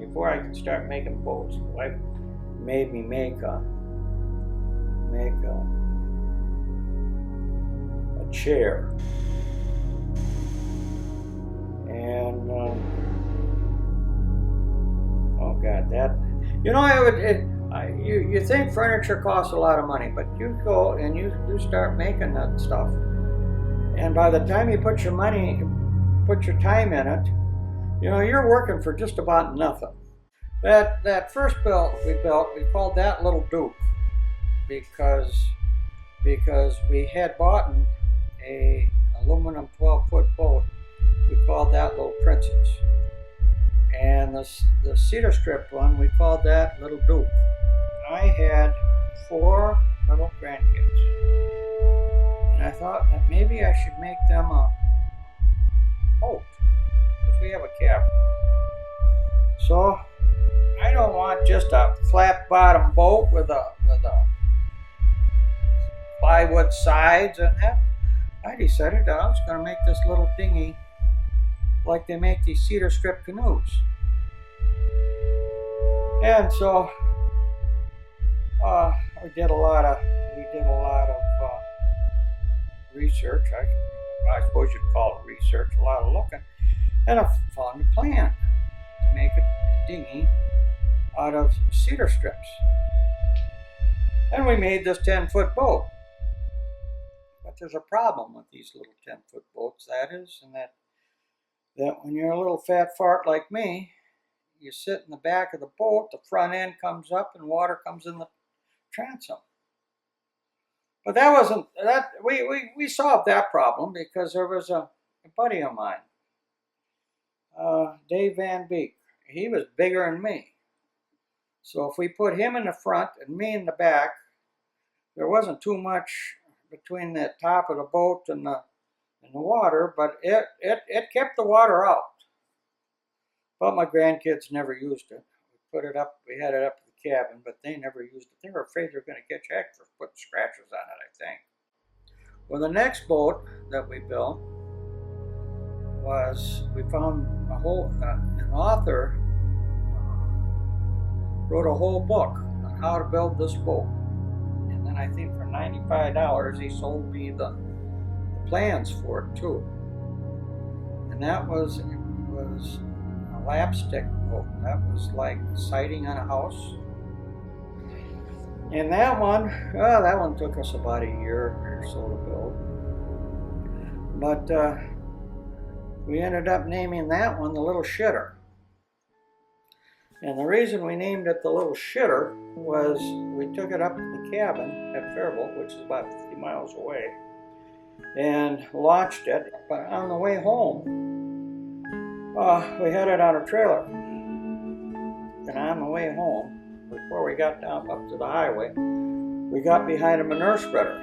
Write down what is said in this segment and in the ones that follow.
before I could start making boats, my wife made me make a chair. And oh God, that, you know, you think furniture costs a lot of money, but you go and you start making that stuff, and by the time you put your time in it, you know, you're working for just about nothing. That first built, we called that Little Duke, because we had bought a aluminum 12-foot boat. We called that Little Princess. And the cedar strip one, we called that Little Duke. I had 4 little grandkids, and I thought that maybe I should make them a boat, because we have a cabin. So I don't want just a flat bottom boat with a plywood sides and that. I decided that I was going to make this little dinghy like they make these cedar strip canoes. And so we did a lot of research. I suppose you'd call it research, a lot of looking, and I found a plan to make a dinghy out of cedar strips. And we made this 10-foot boat. But there's a problem with these little 10-foot boats, that is, and that when you're a little fat fart like me, you sit in the back of the boat, the front end comes up and water comes in the transom. But that wasn't, we solved that problem, because there was a buddy of mine, Dave Van Beek. He was bigger than me. So if we put him in the front and me in the back, there wasn't too much between the top of the boat and the water, but it kept the water out. But my grandkids never used it. We had it up at the cabin, but they never used it. They were afraid they were going to catch heck for putting scratches on it, I think. Well, the next boat that we built was, we found an author wrote a whole book on how to build this boat. And then I think for $95 he sold me the plans for it too. And that was a lapstick boat. That was like siding on a house. And that one took us about a year or so to build. But we ended up naming that one the Little Shitter. And the reason we named it the Little Shitter was we took it up to the cabin at Faribault, which is about 50 miles away, and launched it. But on the way home, we had it on a trailer. And on the way home, before we got down up to the highway, we got behind a manure spreader.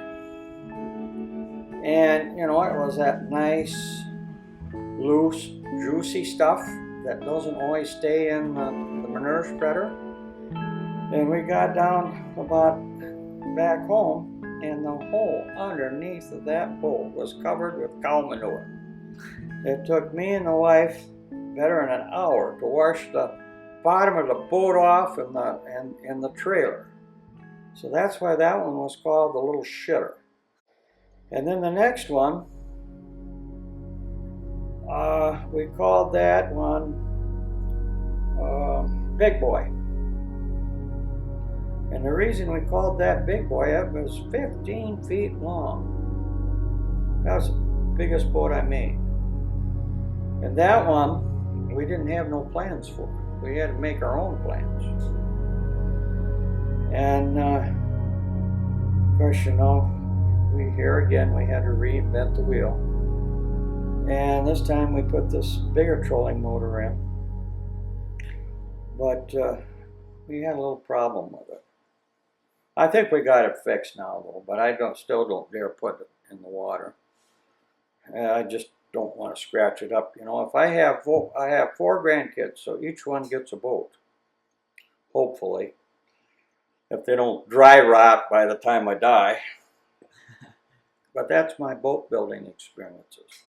And, you know, it was that nice, loose, juicy stuff that doesn't always stay in the manure spreader. And we got down about back home, and the hole underneath of that boat was covered with cow manure. It took me and the wife better than an hour to wash the bottom of the boat off and the trailer. So that's why that one was called the Little Shitter. And then the next one, we called that one Big Boy. And the reason we called that Big Boy, it was 15 feet long. That was the biggest boat I made. And that one, we didn't have no plans for. We had to make our own plans. And of course, you know, we had to reinvent the wheel. And this time we put this bigger trolling motor in. But we had a little problem with it. I think we got it fixed now, though, but I still don't dare put it in the water. I just don't want to scratch it up. You know, if I have 4 grandkids, so each one gets a boat, hopefully, if they don't dry rot by the time I die. But that's my boat building experiences.